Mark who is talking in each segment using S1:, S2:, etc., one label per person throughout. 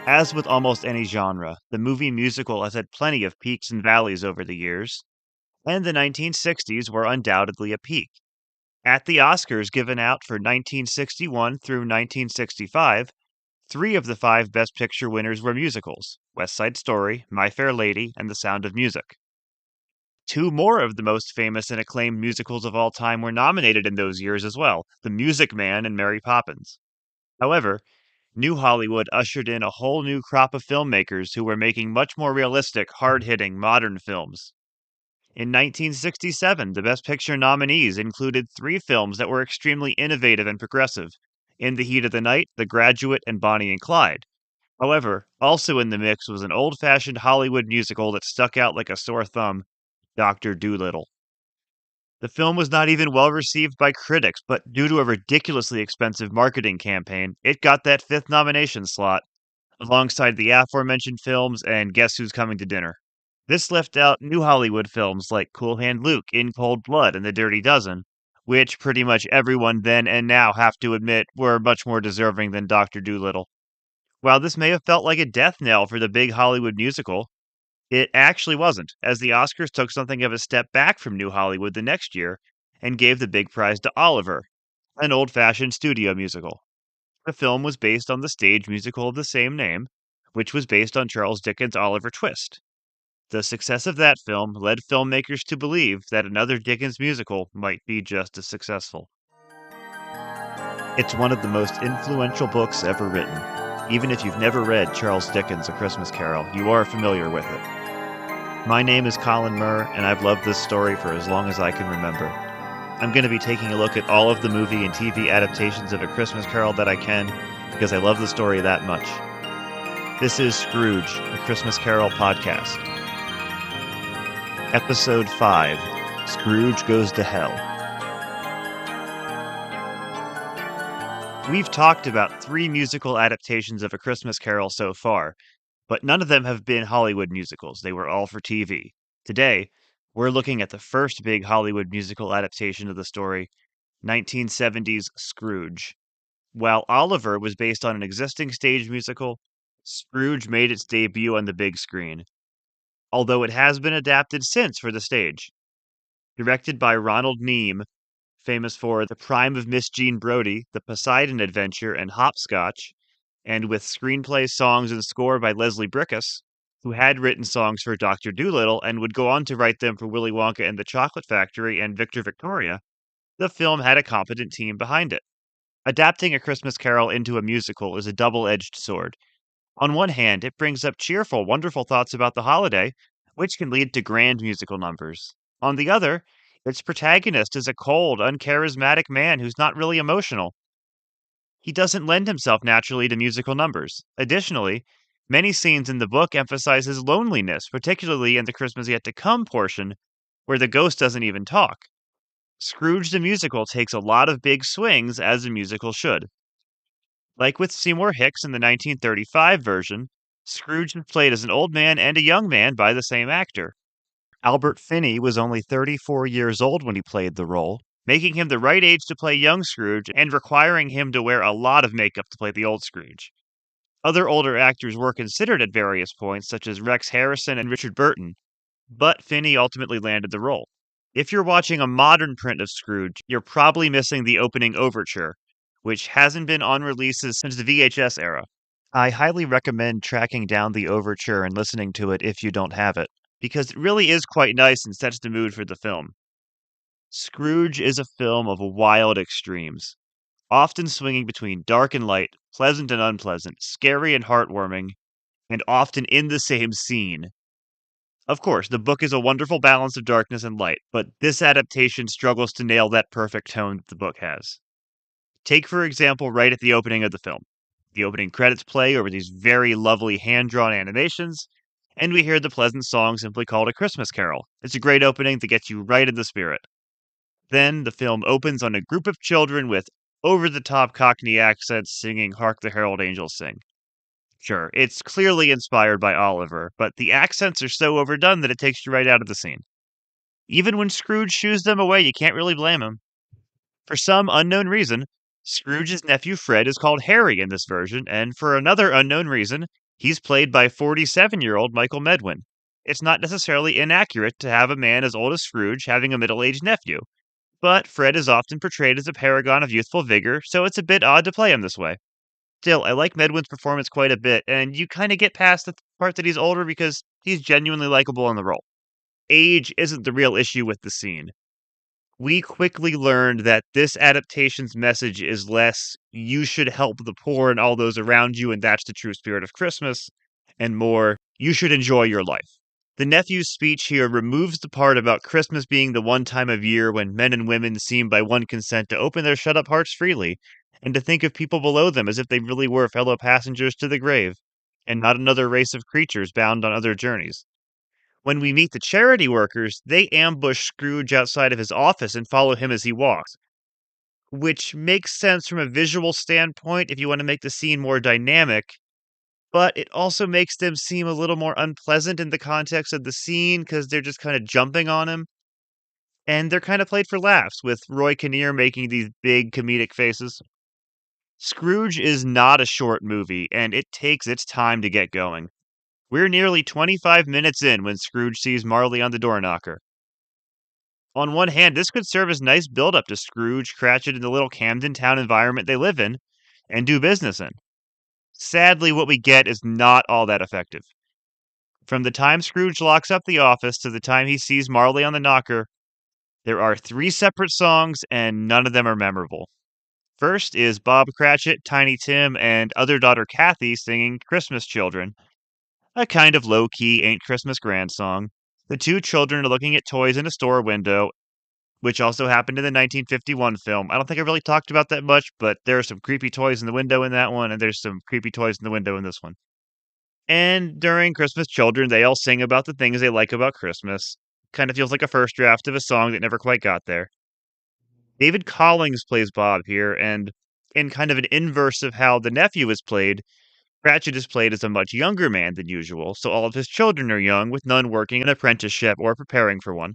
S1: As with almost any genre, the movie musical has had plenty of peaks and valleys over the years, and the 1960s were undoubtedly a peak. At the Oscars given out for 1961 through 1965, three of the five Best Picture winners were musicals: West Side Story, My Fair Lady, and The Sound of Music. Two more of the most famous and acclaimed musicals of all time were nominated in those years as well: The Music Man and Mary Poppins. However, New Hollywood ushered in a whole new crop of filmmakers who were making much more realistic, hard-hitting, modern films. In 1967, the Best Picture nominees included three films that were extremely innovative and progressive: In the Heat of the Night, The Graduate, and Bonnie and Clyde. However, also in the mix was an old-fashioned Hollywood musical that stuck out like a sore thumb: Dr. Dolittle. The film was not even well received by critics, but due to a ridiculously expensive marketing campaign, it got that fifth nomination slot, alongside the aforementioned films and Guess Who's Coming to Dinner. This left out new Hollywood films like Cool Hand Luke, In Cold Blood, and The Dirty Dozen, which pretty much everyone then and now have to admit were much more deserving than Dr. Dolittle. While this may have felt like a death knell for the big Hollywood musical, it actually wasn't, as the Oscars took something of a step back from New Hollywood the next year and gave the big prize to Oliver, an old-fashioned studio musical. The film was based on the stage musical of the same name, which was based on Charles Dickens' Oliver Twist. The success of that film led filmmakers to believe that another Dickens musical might be just as successful. It's one of the most influential books ever written. Even if you've never read Charles Dickens' A Christmas Carol, you are familiar with it. My name is Colin Murr, and I've loved this story for as long as I can remember. I'm going to be taking a look at all of the movie and TV adaptations of A Christmas Carol that I can, because I love the story that much. This is Scrooge, A Christmas Carol podcast. Episode 5, Scrooge Goes to Hell. We've talked about 3 musical adaptations of A Christmas Carol so far, but none of them have been Hollywood musicals. They were all for TV. Today, we're looking at the first big Hollywood musical adaptation of the story, 1970's Scrooge. While Oliver was based on an existing stage musical, Scrooge made its debut on the big screen, although it has been adapted since for the stage. Directed by Ronald Neame, famous for The Prime of Miss Jean Brodie, The Poseidon Adventure, and Hopscotch, and with screenplay, songs, and score by Leslie Bricusse, who had written songs for Dr. Dolittle and would go on to write them for Willy Wonka and the Chocolate Factory and Victor Victoria, the film had a competent team behind it. Adapting A Christmas Carol into a musical is a double-edged sword. On one hand, it brings up cheerful, wonderful thoughts about the holiday, which can lead to grand musical numbers. On the other, its protagonist is a cold, uncharismatic man who's not really emotional. He doesn't lend himself naturally to musical numbers. Additionally, many scenes in the book emphasize his loneliness, particularly in the Christmas Yet to Come portion, where the ghost doesn't even talk. Scrooge the musical takes a lot of big swings, as a musical should. Like with Seymour Hicks in the 1935 version, Scrooge is played as an old man and a young man by the same actor. Albert Finney was only 34 years old when he played the role, making him the right age to play young Scrooge and requiring him to wear a lot of makeup to play the old Scrooge. Other older actors were considered at various points, such as Rex Harrison and Richard Burton, but Finney ultimately landed the role. If you're watching a modern print of Scrooge, you're probably missing the opening overture, which hasn't been on releases since the VHS era. I highly recommend tracking down the overture and listening to it if you don't have it, because it really is quite nice and sets the mood for the film. Scrooge is a film of wild extremes, often swinging between dark and light, pleasant and unpleasant, scary and heartwarming, and often in the same scene. Of course, the book is a wonderful balance of darkness and light, but this adaptation struggles to nail that perfect tone that the book has. Take, for example, right at the opening of the film. The opening credits play over these very lovely hand-drawn animations, and we hear the pleasant song simply called A Christmas Carol. It's a great opening that gets you right in the spirit. Then the film opens on a group of children with over-the-top Cockney accents singing Hark the Herald Angels Sing. Sure, it's clearly inspired by Oliver, but the accents are so overdone that it takes you right out of the scene. Even when Scrooge shoos them away, you can't really blame him. For some unknown reason, Scrooge's nephew Fred is called Harry in this version, and for another unknown reason, He's played by 47-year-old Michael Medwin. It's not necessarily inaccurate to have a man as old as Scrooge having a middle aged nephew, but Fred is often portrayed as a paragon of youthful vigor, so it's a bit odd to play him this way. Still, I like Medwin's performance quite a bit, and you kind of get past the part that he's older because he's genuinely likable in the role. Age isn't the real issue with the scene. We quickly learned that this adaptation's message is less, you should help the poor and all those around you, and that's the true spirit of Christmas, and more, you should enjoy your life. The nephew's speech here removes the part about Christmas being the one time of year when men and women seem by one consent to open their shut up hearts freely, and to think of people below them as if they really were fellow passengers to the grave, and not another race of creatures bound on other journeys. When we meet the charity workers, they ambush Scrooge outside of his office and follow him as he walks, which makes sense from a visual standpoint if you want to make the scene more dynamic, but it also makes them seem a little more unpleasant in the context of the scene because they're just kind of jumping on him. And they're kind of played for laughs, with Roy Kinnear making these big comedic faces. Scrooge is not a short movie, and it takes its time to get going. We're nearly 25 minutes in when Scrooge sees Marley on the door knocker. On one hand, this could serve as nice build-up to Scrooge, Cratchit, and the little Camden Town environment they live in and do business in. Sadly, what we get is not all that effective. From the time Scrooge locks up the office to the time he sees Marley on the knocker, there are 3 separate songs, and none of them are memorable. First is Bob Cratchit, Tiny Tim, and other daughter Kathy singing Christmas Children, a kind of low-key Ain't Christmas Grand song. The 2 children are looking at toys in a store window, which also happened in the 1951 film. I don't think I really talked about that much, but there are some creepy toys in the window in that one, and there's some creepy toys in the window in this one. And during Christmas Children, they all sing about the things they like about Christmas. Kind of feels like a first draft of a song that never quite got there. David Collings plays Bob here, and in kind of an inverse of how the nephew is played, Cratchit is played as a much younger man than usual, so all of his children are young, with none working an apprenticeship or preparing for one.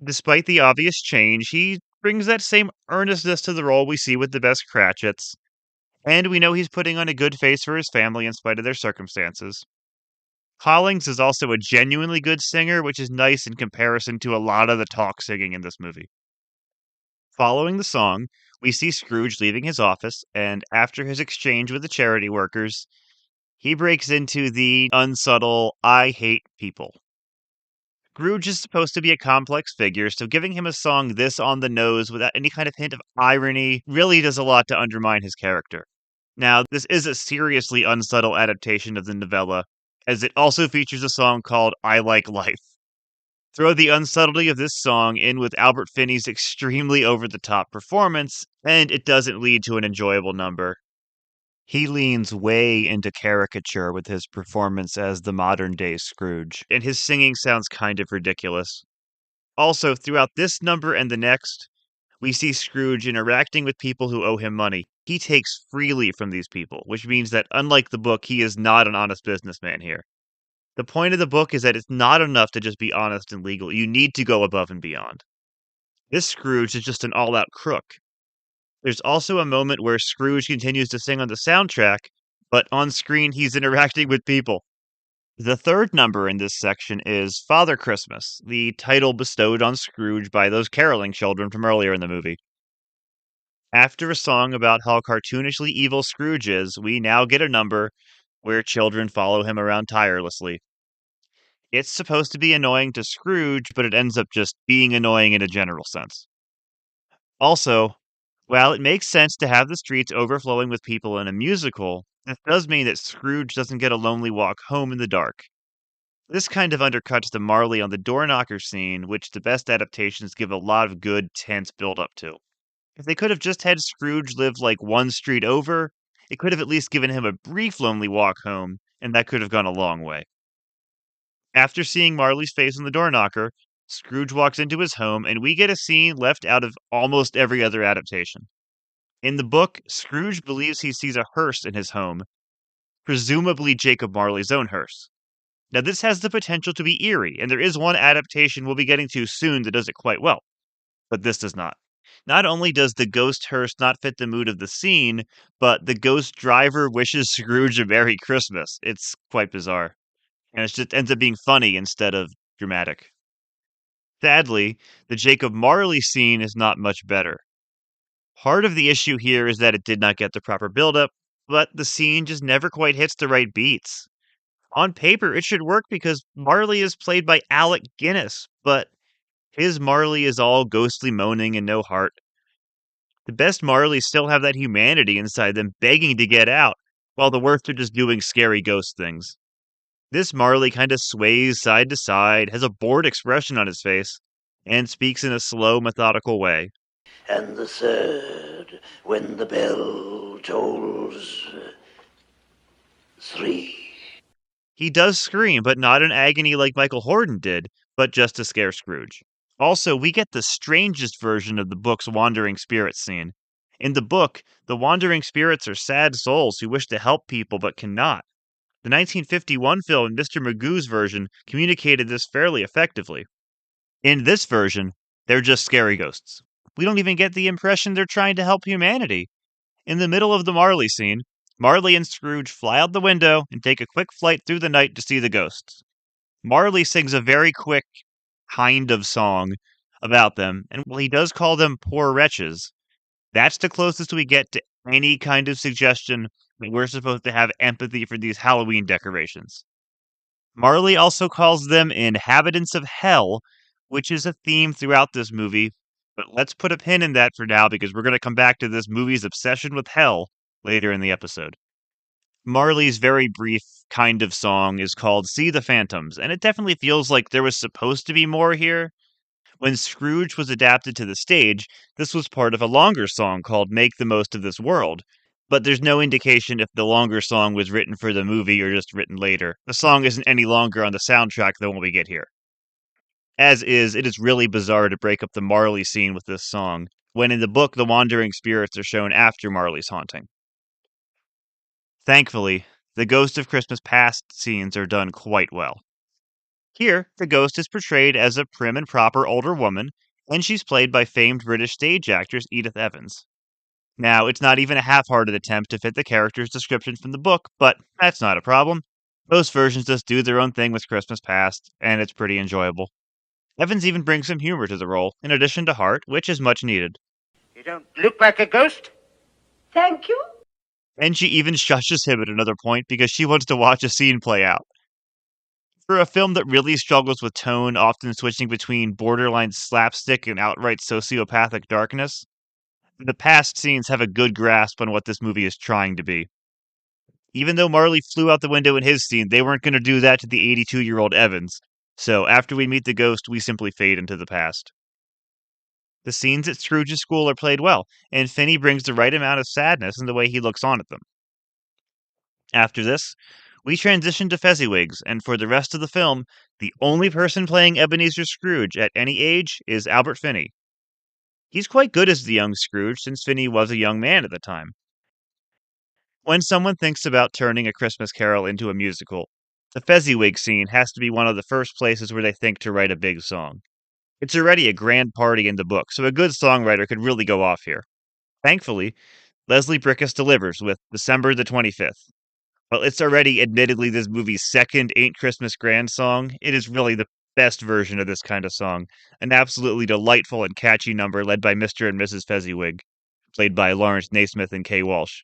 S1: Despite the obvious change, he brings that same earnestness to the role we see with the best Cratchits, and we know he's putting on a good face for his family in spite of their circumstances. Collins is also a genuinely good singer, which is nice in comparison to a lot of the talk singing in this movie. Following the song, we see Scrooge leaving his office, and after his exchange with the charity workers, he breaks into the unsubtle, I hate people. Scrooge is supposed to be a complex figure, so giving him a song this on the nose without any kind of hint of irony really does a lot to undermine his character. Now, this is a seriously unsubtle adaptation of the novella, as it also features a song called I Like Life. Throw the unsubtlety of this song in with Albert Finney's extremely over the top performance, and it doesn't lead to an enjoyable number. He leans way into caricature with his performance as the modern day Scrooge, and his singing sounds kind of ridiculous. Also, throughout this number and the next, we see Scrooge interacting with people who owe him money. He takes freely from these people, which means that unlike the book, he is not an honest businessman here. The point of the book is that it's not enough to just be honest and legal. You need to go above and beyond. This Scrooge is just an all out crook. There's also a moment where Scrooge continues to sing on the soundtrack, but on screen he's interacting with people. The third number in this section is Father Christmas, the title bestowed on Scrooge by those caroling children from earlier in the movie. After a song about how cartoonishly evil Scrooge is, we now get a number where children follow him around tirelessly. It's supposed to be annoying to Scrooge, but it ends up just being annoying in a general sense. Also, while it makes sense to have the streets overflowing with people in a musical, this does mean that Scrooge doesn't get a lonely walk home in the dark. This kind of undercuts the Marley on the door knocker scene, which the best adaptations give a lot of good, tense build up to. If they could have just had Scrooge live like one street over, it could have at least given him a brief lonely walk home, and that could have gone a long way. After seeing Marley's face on the door knocker, Scrooge walks into his home, and we get a scene left out of almost every other adaptation. In the book, Scrooge believes he sees a hearse in his home, presumably Jacob Marley's own hearse. Now, this has the potential to be eerie, and there is one adaptation we'll be getting to soon that does it quite well, but this does not. Not only does the ghost hearse not fit the mood of the scene, but the ghost driver wishes Scrooge a Merry Christmas. It's quite bizarre. And it just ends up being funny instead of dramatic. Sadly, the Jacob Marley scene is not much better. Part of the issue here is that it did not get the proper buildup, but the scene just never quite hits the right beats. On paper, it should work because Marley is played by Alec Guinness, but his Marley is all ghostly moaning and no heart. The best Marleys still have that humanity inside them begging to get out, while the worst are just doing scary ghost things. This Marley kind of sways side to side, has a bored expression on his face, and speaks in a slow, methodical way.
S2: And the third, when the bell tolls 3.
S1: He does scream, but not in agony like Michael Hordon did, but just to scare Scrooge. Also, we get the strangest version of the book's wandering spirits scene. In the book, the wandering spirits are sad souls who wish to help people but cannot. The 1951 film Mr. Magoo's version communicated this fairly effectively. In this version, they're just scary ghosts. We don't even get the impression they're trying to help humanity. In the middle of the Marley scene, Marley and Scrooge fly out the window and take a quick flight through the night to see the ghosts. Marley sings a very quick kind of song about them, and while he does call them poor wretches, that's the closest we get to any kind of suggestion that we're supposed to have empathy for these Halloween decorations. Marley also calls them inhabitants of hell, which is a theme throughout this movie, but let's put a pin in that for now because we're going to come back to this movie's obsession with hell later in the episode. Marley's very brief kind of song is called See the Phantoms, and it definitely feels like there was supposed to be more here. When Scrooge was adapted to the stage, this was part of a longer song called Make the Most of This World, but there's no indication if the longer song was written for the movie or just written later. The song isn't any longer on the soundtrack than what we get here. As is, it is really bizarre to break up the Marley scene with this song, when in the book the wandering spirits are shown after Marley's haunting. Thankfully, the Ghost of Christmas Past scenes are done quite well. Here, the ghost is portrayed as a prim and proper older woman, and she's played by famed British stage actress Edith Evans. Now, it's not even a half-hearted attempt to fit the character's description from the book, but that's not a problem. Most versions just do their own thing with Christmas Past, and it's pretty enjoyable. Evans even brings some humor to the role, in addition to heart, which is much needed.
S2: You don't look like a ghost?
S3: Thank you.
S1: And she even shushes him at another point because she wants to watch a scene play out. For a film that really struggles with tone, often switching between borderline slapstick and outright sociopathic darkness, the past scenes have a good grasp on what this movie is trying to be. Even though Marley flew out the window in his scene, they weren't going to do that to the 82-year-old Evans, so after we meet the ghost, we simply fade into the past. The scenes at Scrooge's school are played well, and Finney brings the right amount of sadness in the way he looks on at them. After this, we transition to Fezziwigs, and for the rest of the film, the only person playing Ebenezer Scrooge at any age is Albert Finney. He's quite good as the young Scrooge, since Finney was a young man at the time. When someone thinks about turning A Christmas Carol into a musical, the Fezziwig scene has to be one of the first places where they think to write a big song. It's already a grand party in the book, so a good songwriter could really go off here. Thankfully, Leslie Bricusse delivers with December the 25th. While it's already admittedly this movie's second Ain't Christmas Grand song, it is really the best version of this kind of song, an absolutely delightful and catchy number led by Mr. and Mrs. Fezziwig, played by Lawrence Naismith and Kay Walsh.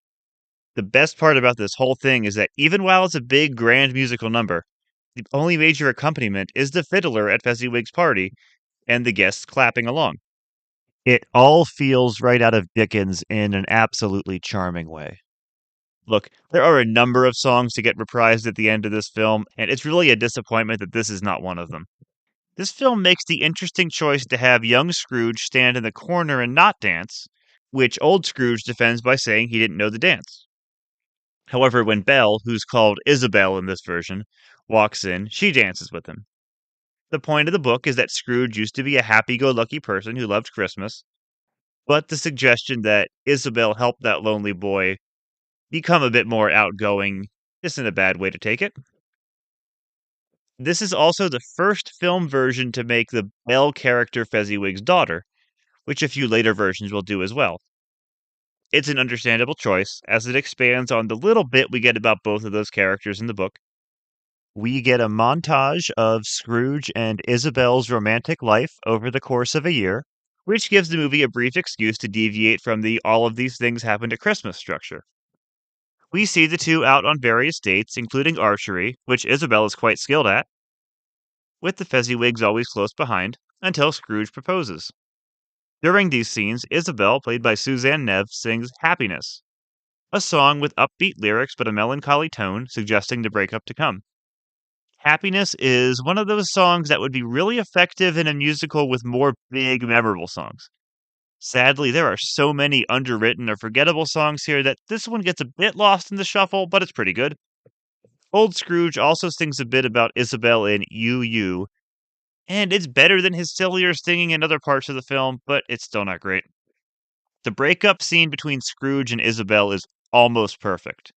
S1: The best part about this whole thing is that even while it's a big, grand musical number, the only major accompaniment is the fiddler at Fezziwig's party and the guests clapping along. It all feels right out of Dickens in an absolutely charming way. Look, there are a number of songs to get reprised at the end of this film, and it's really a disappointment that this is not one of them. This film makes the interesting choice to have young Scrooge stand in the corner and not dance, which old Scrooge defends by saying he didn't know the dance. However, when Belle, who's called Isabel in this version, walks in, she dances with him. The point of the book is that Scrooge used to be a happy-go-lucky person who loved Christmas, but the suggestion that Isabel helped that lonely boy become a bit more outgoing isn't a bad way to take it. This is also the first film version to make the Belle character Fezziwig's daughter, which a few later versions will do as well. It's an understandable choice, as it expands on the little bit we get about both of those characters in the book. We get a montage of Scrooge and Isabel's romantic life over the course of a year, which gives the movie a brief excuse to deviate from the all of these things happen at Christmas structure. We see the two out on various dates, including archery, which Isabel is quite skilled at, with the Fezziwigs always close behind, until Scrooge proposes. During these scenes, Isabel, played by Suzanne Neve, sings Happiness, a song with upbeat lyrics but a melancholy tone, suggesting the breakup to come. Happiness is one of those songs that would be really effective in a musical with more big, memorable songs. Sadly, there are so many underwritten or forgettable songs here that this one gets a bit lost in the shuffle, but it's pretty good. Old Scrooge also sings a bit about Isabel in You, and it's better than his sillier singing in other parts of the film, but it's still not great. The breakup scene between Scrooge and Isabel is almost perfect.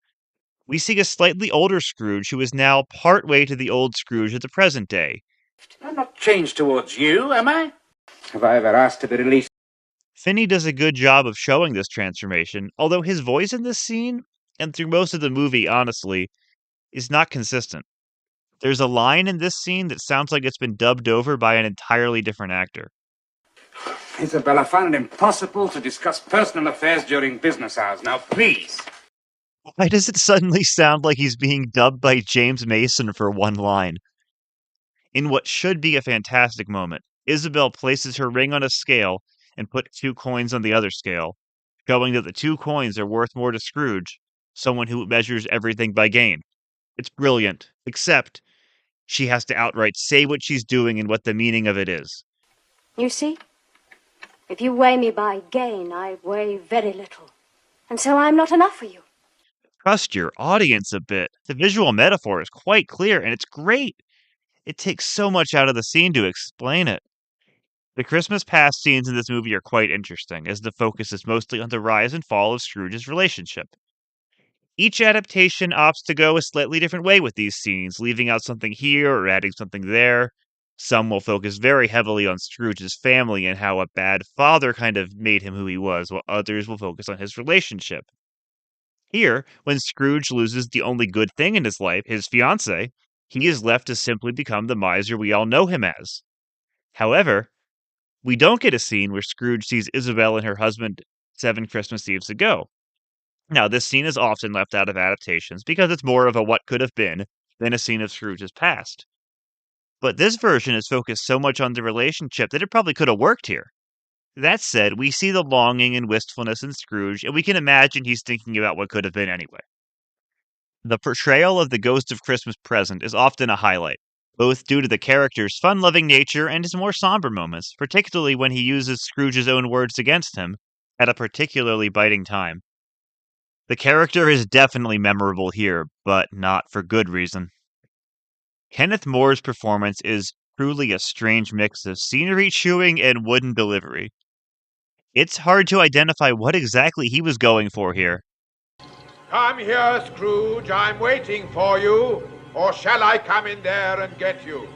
S1: We see a slightly older Scrooge who is now partway to the old Scrooge of the present day.
S2: I'm not changed towards you, am I? Have I ever asked to be released?
S1: Finney does a good job of showing this transformation, although his voice in this scene, and through most of the movie, honestly, is not consistent. There's a line in this scene that sounds like it's been dubbed over by an entirely different actor.
S2: Isabella found it impossible to discuss personal affairs during business hours. Now, please.
S1: Why does it suddenly sound like he's being dubbed by James Mason for one line? In what should be a fantastic moment, Isabel places her ring on a scale and puts 2 coins on the other scale, showing that the 2 coins are worth more to Scrooge, someone who measures everything by gain. It's brilliant, except she has to outright say what she's doing and what the meaning of it is.
S3: You see, if you weigh me by gain, I weigh very little. And so I'm not enough for you.
S1: Trust your audience a bit. The visual metaphor is quite clear, and it's great. It takes so much out of the scene to explain it. The Christmas past scenes in this movie are quite interesting, as the focus is mostly on the rise and fall of Scrooge's relationship. Each adaptation opts to go a slightly different way with these scenes, leaving out something here or adding something there. Some will focus very heavily on Scrooge's family and how a bad father kind of made him who he was, while others will focus on his relationship. Here, when Scrooge loses the only good thing in his life, his fiancée, he is left to simply become the miser we all know him as. However, we don't get a scene where Scrooge sees Isabel and her husband 7 Christmas Eves ago. Now, this scene is often left out of adaptations because it's more of a what could have been than a scene of Scrooge's past. But this version is focused so much on the relationship that it probably could have worked here. That said, we see the longing and wistfulness in Scrooge, and we can imagine he's thinking about what could have been anyway. The portrayal of the ghost of Christmas Present is often a highlight, both due to the character's fun-loving nature and his more somber moments, particularly when he uses Scrooge's own words against him at a particularly biting time. The character is definitely memorable here, but not for good reason. Kenneth Moore's performance is truly a strange mix of scenery chewing and wooden delivery. It's hard to identify what exactly he was going for here.
S4: Come here, Scrooge, I'm waiting for you. Or shall I come in there and get you?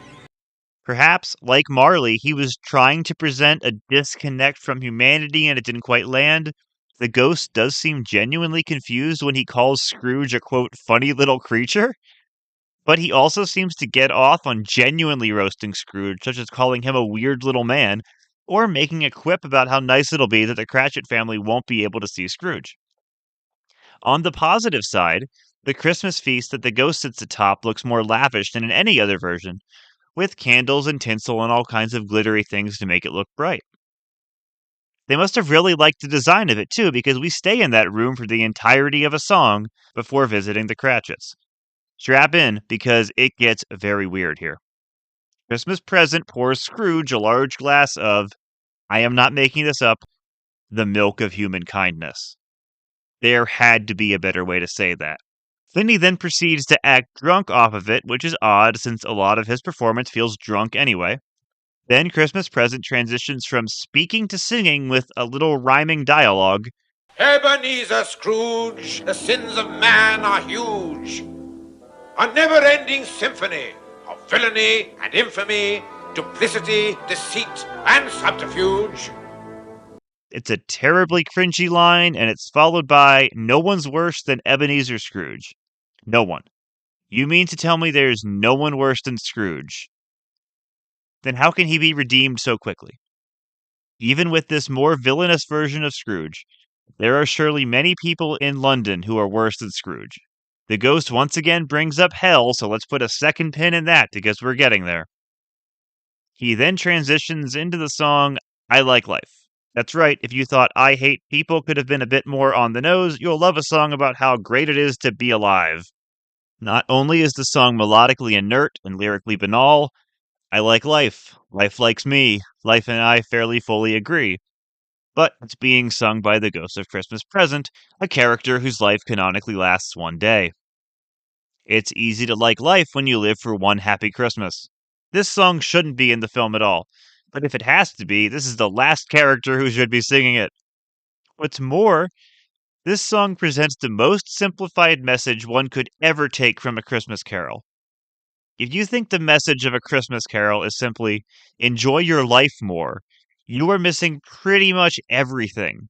S1: Perhaps, like Marley, he was trying to present a disconnect from humanity and it didn't quite land. The ghost does seem genuinely confused when he calls Scrooge a quote, funny little creature. But he also seems to get off on genuinely roasting Scrooge, such as calling him a weird little man, or making a quip about how nice it'll be that the Cratchit family won't be able to see Scrooge. On the positive side, the Christmas feast that the ghost sits atop looks more lavish than in any other version, with candles and tinsel and all kinds of glittery things to make it look bright. They must have really liked the design of it too, because we stay in that room for the entirety of a song before visiting the Cratchits. Strap in, because it gets very weird here. Christmas Present pours Scrooge a large glass of, I am not making this up, the milk of human kindness. There had to be a better way to say that. Finney then proceeds to act drunk off of it, which is odd since a lot of his performance feels drunk anyway. Then Christmas Present transitions from speaking to singing with a little rhyming dialogue.
S4: Ebenezer Scrooge, the sins of man are huge. A never-ending symphony of villainy and infamy, duplicity, deceit, and subterfuge.
S1: It's a terribly cringy line, and it's followed by, "No one's worse than Ebenezer Scrooge." No one. You mean to tell me there's no one worse than Scrooge? Then how can he be redeemed so quickly? Even with this more villainous version of Scrooge, there are surely many people in London who are worse than Scrooge. The ghost once again brings up hell, so let's put a second pin in that because we're getting there. He then transitions into the song, "I Like Life." That's right, if you thought "I Hate People" could have been a bit more on the nose, you'll love a song about how great it is to be alive. Not only is the song melodically inert and lyrically banal, I like life, life likes me, life and I fairly fully agree, but it's being sung by the Ghost of Christmas Present, a character whose life canonically lasts one day. It's easy to like life when you live for one happy Christmas. This song shouldn't be in the film at all, but if it has to be, this is the last character who should be singing it. What's more, this song presents the most simplified message one could ever take from A Christmas Carol. If you think the message of A Christmas Carol is simply, enjoy your life more, you are missing pretty much everything.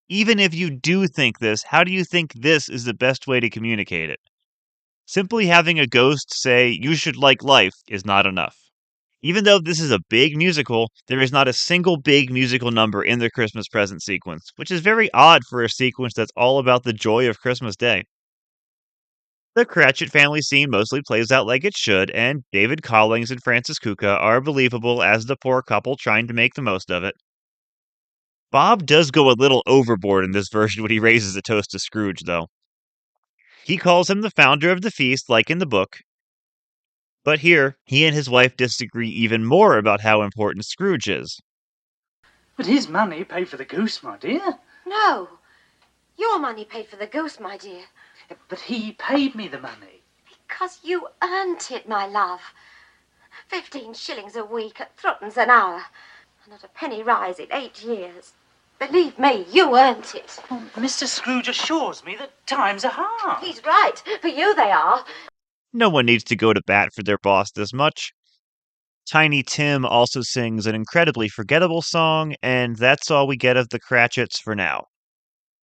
S1: Even if you do think this, how do you think this is the best way to communicate it? Simply having a ghost say, you should like life, is not enough. Even though this is a big musical, there is not a single big musical number in the Christmas Present sequence, which is very odd for a sequence that's all about the joy of Christmas Day. The Cratchit family scene mostly plays out like it should, and David Collings and Francis Kuka are believable as the poor couple trying to make the most of it. Bob does go a little overboard in this version when he raises a toast to Scrooge, though. He calls him the founder of the feast, like in the book, but here, he and his wife disagree even more about how important Scrooge is.
S5: But his money paid for the goose, my dear.
S3: No, your money paid for the goose, my dear.
S5: But he paid me the money.
S3: Because you earned it, my love. 15 shillings a week at threepence an hour. And not a penny rise in 8 years. Believe me, you earned it.
S5: Well, Mr. Scrooge assures me that times are hard.
S3: He's right. For you they are.
S1: No one needs to go to bat for their boss this much. Tiny Tim also sings an incredibly forgettable song, and that's all we get of the Cratchits for now.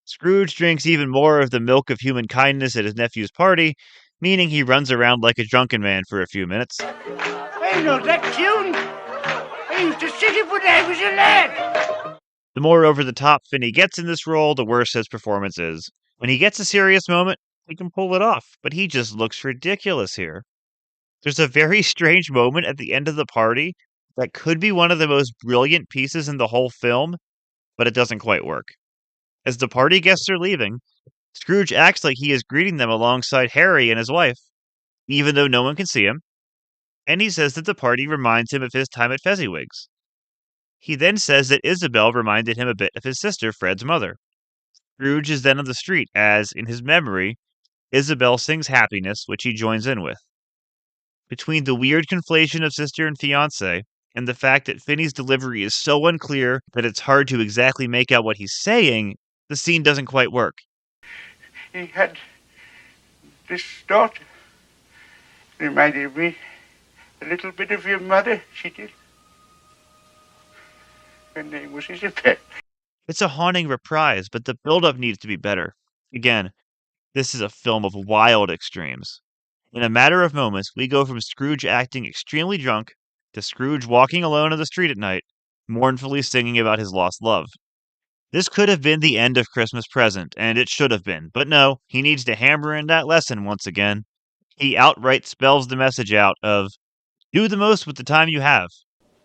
S1: Scrooge drinks even more of the milk of human kindness at his nephew's party, meaning he runs around like a drunken man for a few minutes.
S2: I know that tune. I used to sing it when I was a lad.
S1: The more over the top Finney gets in this role, the worse his performance is. When he gets a serious moment, he can pull it off, but he just looks ridiculous here. There's a very strange moment at the end of the party that could be one of the most brilliant pieces in the whole film, but it doesn't quite work. As the party guests are leaving, Scrooge acts like he is greeting them alongside Harry and his wife, even though no one can see him, and he says that the party reminds him of his time at Fezziwig's. He then says that Isabel reminded him a bit of his sister, Fred's mother. Scrooge is then on the street as, in his memory, Isabel sings Happiness, which he joins in with. Between the weird conflation of sister and fiancé, and the fact that Finney's delivery is so unclear that it's hard to exactly make out what he's saying, the scene doesn't quite work.
S6: He had this daughter. Reminded me a little bit of your mother, she did. Her name was Isabel.
S1: It's a haunting reprise, but the build-up needs to be better. Again, this is a film of wild extremes. In a matter of moments, we go from Scrooge acting extremely drunk to Scrooge walking alone on the street at night, mournfully singing about his lost love. This could have been the end of Christmas Present, and it should have been, but no, he needs to hammer in that lesson once again. He outright spells the message out of, do the most with the time you have.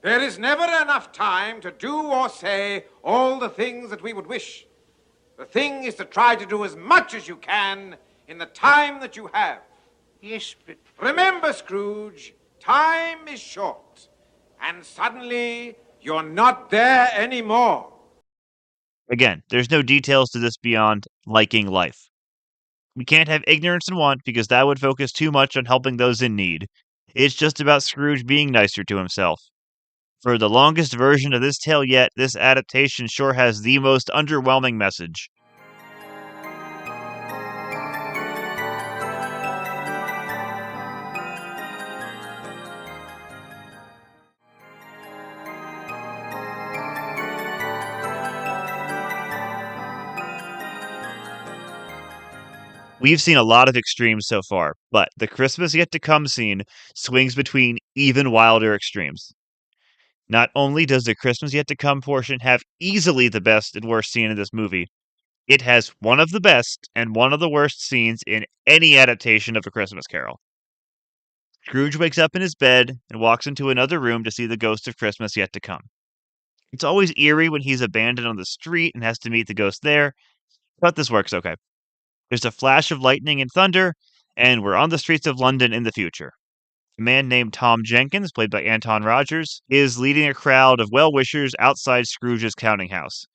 S4: There is never enough time to do or say all the things that we would wish. The thing is to try to do as much as you can in the time that you have.
S6: Yes, but
S4: Remember, Scrooge, time is short, and suddenly you're not there anymore.
S1: Again, there's no details to this beyond liking life. We can't have ignorance and want because that would focus too much on helping those in need. It's just about Scrooge being nicer to himself. For the longest version of this tale yet, this adaptation sure has the most underwhelming message. We've seen a lot of extremes so far, but the Christmas Yet to Come scene swings between even wilder extremes. Not only does the Christmas Yet to Come portion have easily the best and worst scene in this movie, it has one of the best and one of the worst scenes in any adaptation of A Christmas Carol. Scrooge wakes up in his bed and walks into another room to see the ghost of Christmas Yet to Come. It's always eerie when he's abandoned on the street and has to meet the ghost there, but this works okay. There's a flash of lightning and thunder, and we're on the streets of London in the future. A man named Tom Jenkins, played by Anton Rogers, is leading a crowd of well-wishers outside Scrooge's counting house.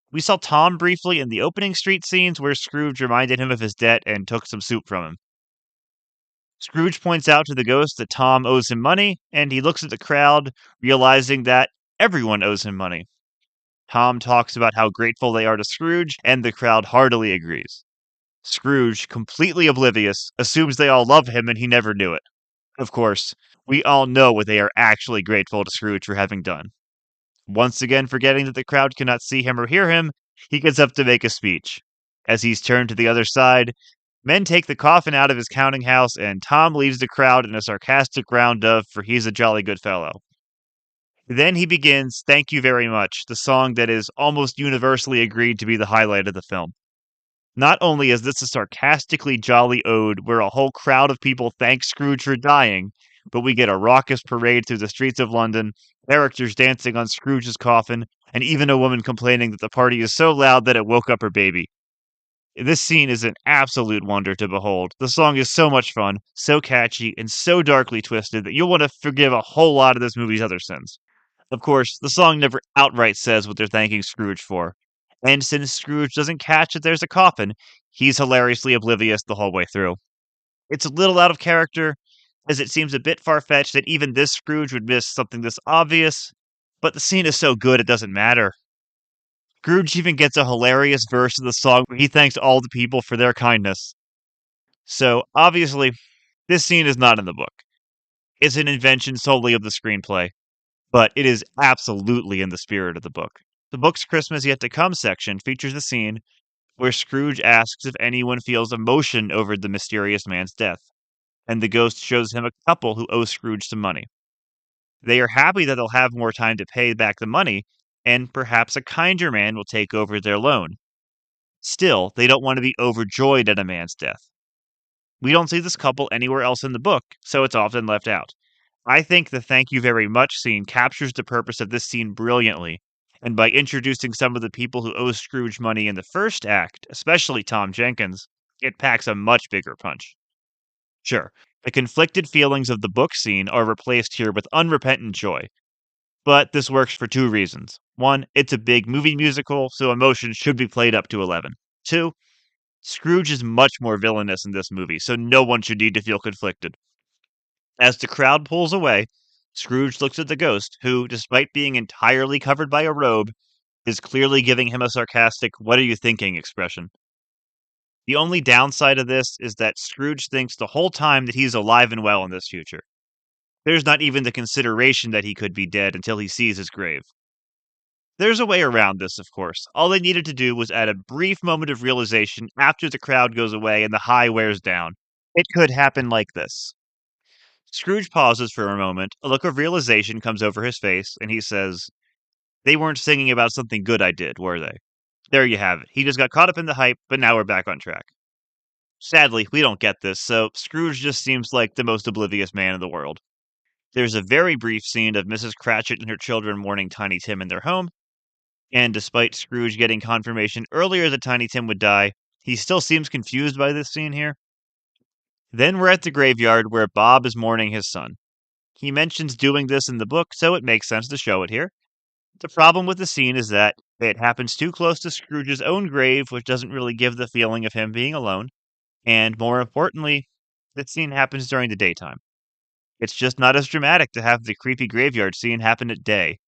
S1: We saw Tom briefly in the opening street scenes where Scrooge reminded him of his debt and took some soup from him. Scrooge points out to the ghost that Tom owes him money, and he looks at the crowd, realizing that everyone owes him money. Tom talks about how grateful they are to Scrooge, and the crowd heartily agrees. Scrooge, completely oblivious, assumes they all love him and he never knew it. Of course, we all know what they are actually grateful to Scrooge for having done. Once again forgetting that the crowd cannot see him or hear him, he gets up to make a speech. As he's turned to the other side, men take the coffin out of his counting house, and Tom leaves the crowd in a sarcastic round of, for he's a jolly good fellow. Then he begins Thank You Very Much, the song that is almost universally agreed to be the highlight of the film. Not only is this a sarcastically jolly ode where a whole crowd of people thank Scrooge for dying, but we get a raucous parade through the streets of London, characters dancing on Scrooge's coffin, and even a woman complaining that the party is so loud that it woke up her baby. This scene is an absolute wonder to behold. The song is so much fun, so catchy, and so darkly twisted that you'll want to forgive a whole lot of this movie's other sins. Of course, the song never outright says what they're thanking Scrooge for. And since Scrooge doesn't catch that there's a coffin, he's hilariously oblivious the whole way through. It's a little out of character, as it seems a bit far-fetched that even this Scrooge would miss something this obvious, but the scene is so good it doesn't matter. Scrooge even gets a hilarious verse of the song where he thanks all the people for their kindness. So, obviously, this scene is not in the book. It's an invention solely of the screenplay, but it is absolutely in the spirit of the book. The book's Christmas Yet to Come section features a scene where Scrooge asks if anyone feels emotion over the mysterious man's death, and the ghost shows him a couple who owe Scrooge some money. They are happy that they'll have more time to pay back the money, and perhaps a kinder man will take over their loan. Still, they don't want to be overjoyed at a man's death. We don't see this couple anywhere else in the book, so it's often left out. I think the thank you very much scene captures the purpose of this scene brilliantly, and by introducing some of the people who owe Scrooge money in the first act, especially Tom Jenkins, it packs a much bigger punch. Sure, the conflicted feelings of the book scene are replaced here with unrepentant joy, but this works for two reasons. One, it's a big movie musical, so emotions should be played up to 11. Two, Scrooge is much more villainous in this movie, so no one should need to feel conflicted. As the crowd pulls away, Scrooge looks at the ghost, who, despite being entirely covered by a robe, is clearly giving him a sarcastic, what are you thinking expression. The only downside of this is that Scrooge thinks the whole time that he's alive and well in this future. There's not even the consideration that he could be dead until he sees his grave. There's a way around this, of course. All they needed to do was add a brief moment of realization after the crowd goes away and the high wears down. It could happen like this. Scrooge pauses for a moment, a look of realization comes over his face, and he says, They weren't singing about something good I did, were they? There you have it. He just got caught up in the hype, but now we're back on track. Sadly, we don't get this, so Scrooge just seems like the most oblivious man in the world. There's a very brief scene of Mrs. Cratchit and her children mourning Tiny Tim in their home, and despite Scrooge getting confirmation earlier that Tiny Tim would die, he still seems confused by this scene here. Then we're at the graveyard where Bob is mourning his son. He mentions doing this in the book, so it makes sense to show it here. The problem with the scene is that it happens too close to Scrooge's own grave, which doesn't really give the feeling of him being alone. And more importantly, the scene happens during the daytime. It's just not as dramatic to have the creepy graveyard scene happen at day.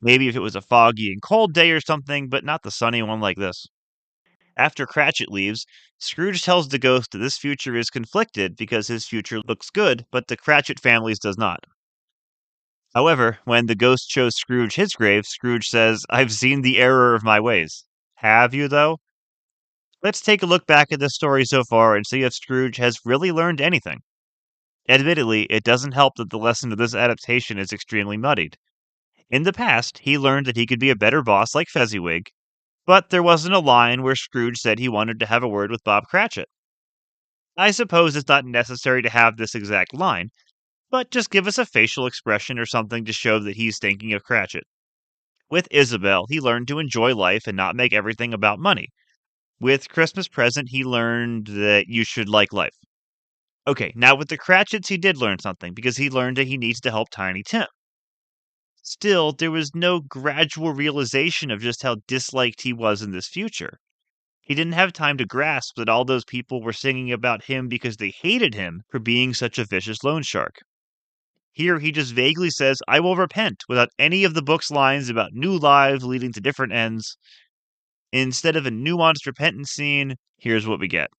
S1: Maybe if it was a foggy and cold day or something, but not the sunny one like this. After Cratchit leaves, Scrooge tells the ghost that this future is conflicted because his future looks good, but the Cratchit family's does not. However, when the ghost shows Scrooge his grave, Scrooge says, I've seen the error of my ways. Have you, though? Let's take a look back at this story so far and see if Scrooge has really learned anything. Admittedly, it doesn't help that the lesson of this adaptation is extremely muddied. In the past, he learned that he could be a better boss like Fezziwig, but there wasn't a line where Scrooge said he wanted to have a word with Bob Cratchit. I suppose it's not necessary to have this exact line, but just give us a facial expression or something to show that he's thinking of Cratchit. With Isabel, he learned to enjoy life and not make everything about money. With Christmas Present, he learned that you should like life. Okay, now with the Cratchits, he did learn something because he learned that he needs to help Tiny Tim. Still, there was no gradual realization of just how disliked he was in this future. He didn't have time to grasp that all those people were singing about him because they hated him for being such a vicious loan shark. Here, he just vaguely says, I will repent, without any of the book's lines about new lives leading to different ends. Instead of a nuanced repentance scene, here's what we get.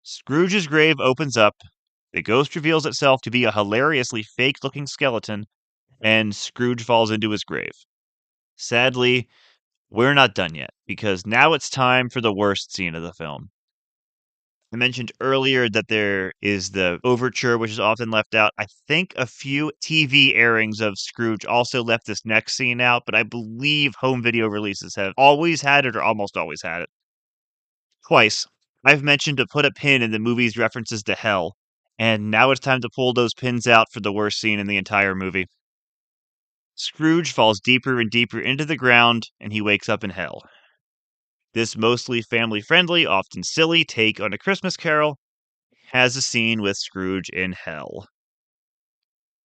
S1: Scrooge's grave opens up, the ghost reveals itself to be a hilariously fake-looking skeleton, and Scrooge falls into his grave. Sadly, we're not done yet, because now it's time for the worst scene of the film. I mentioned earlier that there is the overture, which is often left out. I think a few TV airings of Scrooge also left this next scene out, but I believe home video releases have always had it or almost always had it. Twice, I've mentioned to put a pin in the movie's references to hell, and now it's time to pull those pins out for the worst scene in the entire movie. Scrooge falls deeper and deeper into the ground, and he wakes up in hell. This mostly family-friendly, often silly take on A Christmas Carol has a scene with Scrooge in hell.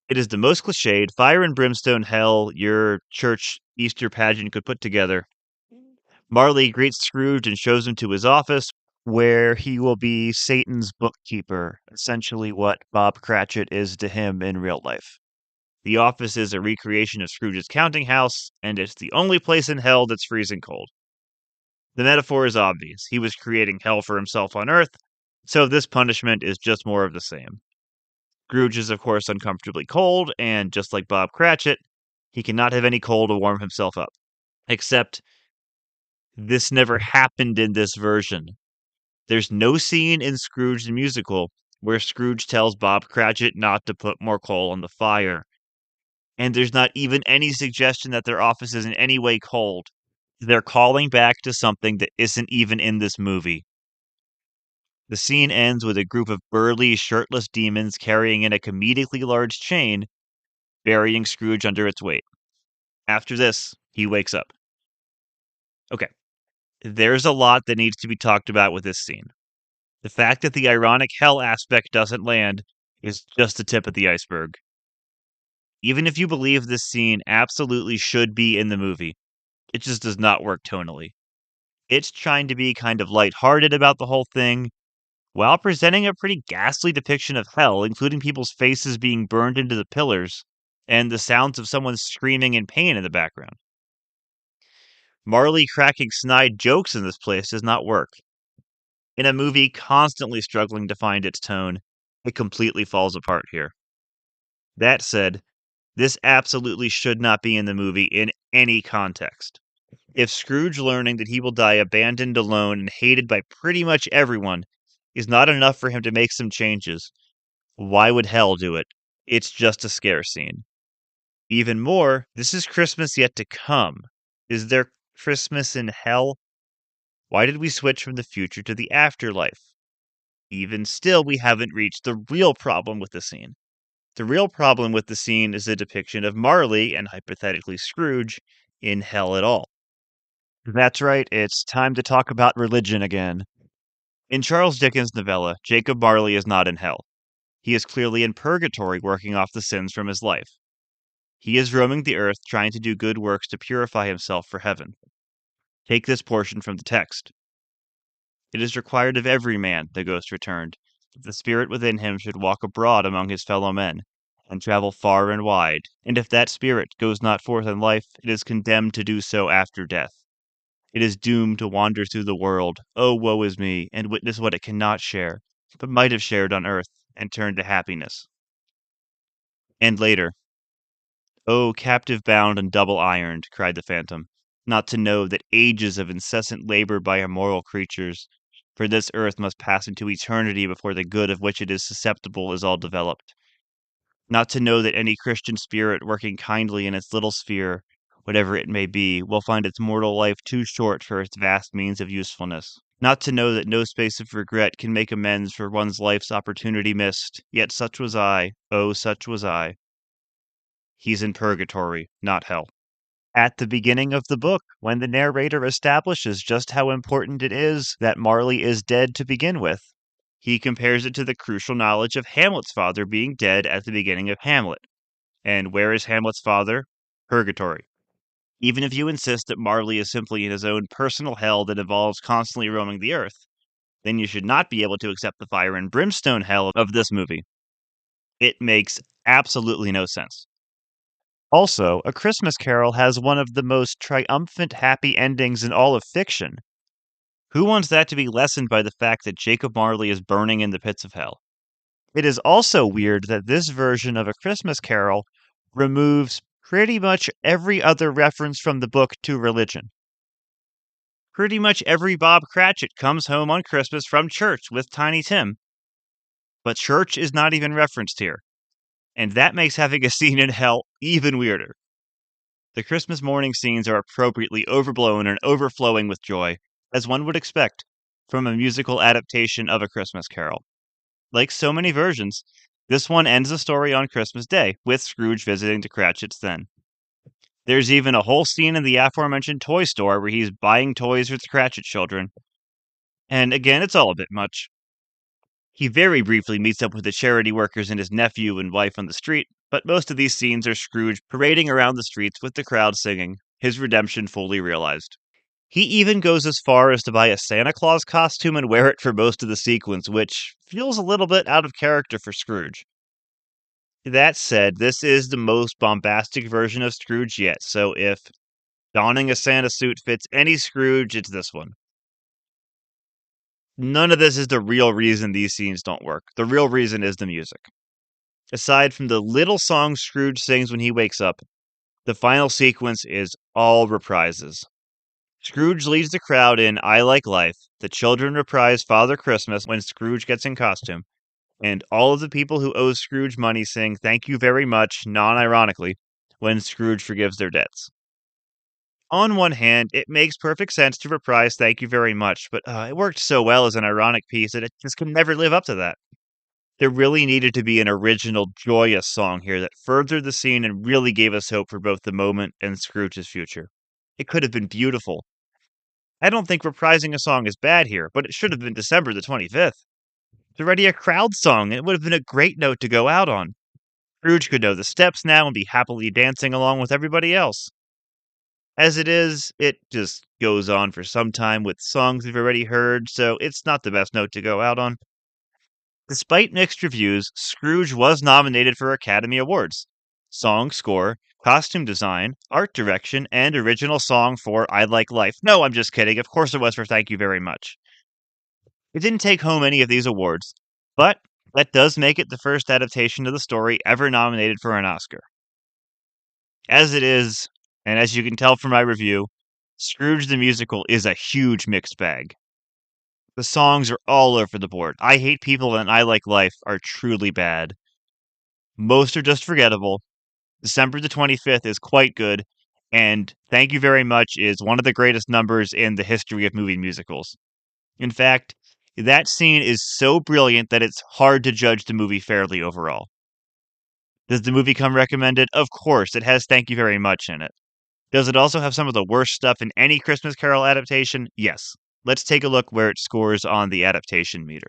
S1: It is the most cliched fire and brimstone hell your church Easter pageant could put together. Marley greets Scrooge and shows him to his office, where he will be Satan's bookkeeper, essentially what Bob Cratchit is to him in real life. The office is a recreation of Scrooge's counting house, and it's the only place in hell that's freezing cold. The metaphor is obvious. He was creating hell for himself on Earth, so this punishment is just more of the same. Scrooge is, of course, uncomfortably cold, and just like Bob Cratchit, he cannot have any coal to warm himself up. Except, this never happened in this version. There's no scene in Scrooge the musical where Scrooge tells Bob Cratchit not to put more coal on the fire. And there's not even any suggestion that their office is in any way cold. They're calling back to something that isn't even in this movie. The scene ends with a group of burly, shirtless demons carrying in a comedically large chain, burying Scrooge under its weight. After this, he wakes up. Okay, there's a lot that needs to be talked about with this scene. The fact that the ironic hell aspect doesn't land is just the tip of the iceberg. Even if you believe this scene absolutely should be in the movie, it just does not work tonally. It's trying to be kind of lighthearted about the whole thing, while presenting a pretty ghastly depiction of hell, including people's faces being burned into the pillars, and the sounds of someone screaming in pain in the background. Marley cracking snide jokes in this place does not work. In a movie constantly struggling to find its tone, it completely falls apart here. That said, this absolutely should not be in the movie in any context. If Scrooge learning that he will die abandoned, alone, and hated by pretty much everyone is not enough for him to make some changes, why would hell do it? It's just a scare scene. Even more, this is Christmas yet to come. Is there Christmas in hell? Why did we switch from the future to the afterlife? Even still, we haven't reached the real problem with the scene. The real problem with the scene is the depiction of Marley, and hypothetically Scrooge, in hell at all. That's right, it's time to talk about religion again. In Charles Dickens' novella, Jacob Marley is not in hell. He is clearly in purgatory working off the sins from his life. He is roaming the earth trying to do good works to purify himself for heaven. Take this portion from the text. It is required of every man, the ghost returned, that the spirit within him should walk abroad among his fellow men, and travel far and wide, and if that spirit goes not forth in life, it is condemned to do so after death. It is doomed to wander through the world, oh woe is me, and witness what it cannot share, but might have shared on earth, and turn to happiness. And later, "Oh, captive bound and double ironed," cried the phantom, "not to know that ages of incessant labor by immoral creatures for this earth must pass into eternity before the good of which it is susceptible is all developed. Not to know that any Christian spirit working kindly in its little sphere, whatever it may be, will find its mortal life too short for its vast means of usefulness. Not to know that no space of regret can make amends for one's life's opportunity missed, yet such was I, oh, such was I. He's in purgatory, not hell. At the beginning of the book, when the narrator establishes just how important it is that Marley is dead to begin with, he compares it to the crucial knowledge of Hamlet's father being dead at the beginning of Hamlet. And where is Hamlet's father? Purgatory. Even if you insist that Marley is simply in his own personal hell that involves constantly roaming the earth, then you should not be able to accept the fire and brimstone hell of this movie. It makes absolutely no sense. Also, A Christmas Carol has one of the most triumphant happy endings in all of fiction. Who wants that to be lessened by the fact that Jacob Marley is burning in the pits of hell? It is also weird that this version of A Christmas Carol removes pretty much every other reference from the book to religion. Pretty much every Bob Cratchit comes home on Christmas from church with Tiny Tim. But church is not even referenced here, and that makes having a scene in hell even weirder. The Christmas morning scenes are appropriately overblown and overflowing with joy, as one would expect from a musical adaptation of A Christmas Carol. Like so many versions, this one ends the story on Christmas Day, with Scrooge visiting the Cratchits then. There's even a whole scene in the aforementioned toy store where he's buying toys for the Cratchit children. And again, it's all a bit much. He very briefly meets up with the charity workers and his nephew and wife on the street, but most of these scenes are Scrooge parading around the streets with the crowd singing, his redemption fully realized. He even goes as far as to buy a Santa Claus costume and wear it for most of the sequence, which feels a little bit out of character for Scrooge. That said, this is the most bombastic version of Scrooge yet, so if donning a Santa suit fits any Scrooge, it's this one. None of this is the real reason these scenes don't work. The real reason is the music. Aside from the little song Scrooge sings when he wakes up, the final sequence is all reprises. Scrooge leads the crowd in I Like Life, the children reprise Father Christmas when Scrooge gets in costume, and all of the people who owe Scrooge money sing thank you very much, non-ironically, when Scrooge forgives their debts. On one hand, it makes perfect sense to reprise thank you very much, but it worked so well as an ironic piece that it just could never live up to that. There really needed to be an original, joyous song here that furthered the scene and really gave us hope for both the moment and Scrooge's future. It could have been beautiful. I don't think reprising a song is bad here, but it should have been December the 25th. It's already a crowd song, and it would have been a great note to go out on. Scrooge could know the steps now and be happily dancing along with everybody else. As it is, it just goes on for some time with songs we've already heard, so it's not the best note to go out on. Despite mixed reviews, Scrooge was nominated for Academy Awards. Song score, costume design, art direction, and original song for I Like Life. No, I'm just kidding. Of course it was for Thank You Very Much. It didn't take home any of these awards, but that does make it the first adaptation of the story ever nominated for an Oscar. As it is, and as you can tell from my review, Scrooge the Musical is a huge mixed bag. The songs are all over the board. I Hate People and I Like Life are truly bad. Most are just forgettable. December the 25th is quite good, and Thank You Very Much is one of the greatest numbers in the history of movie musicals. In fact, that scene is so brilliant that it's hard to judge the movie fairly overall. Does the movie come recommended? Of course, it has Thank You Very Much in it. Does it also have some of the worst stuff in any Christmas Carol adaptation? Yes. Let's take a look where it scores on the adaptation meter.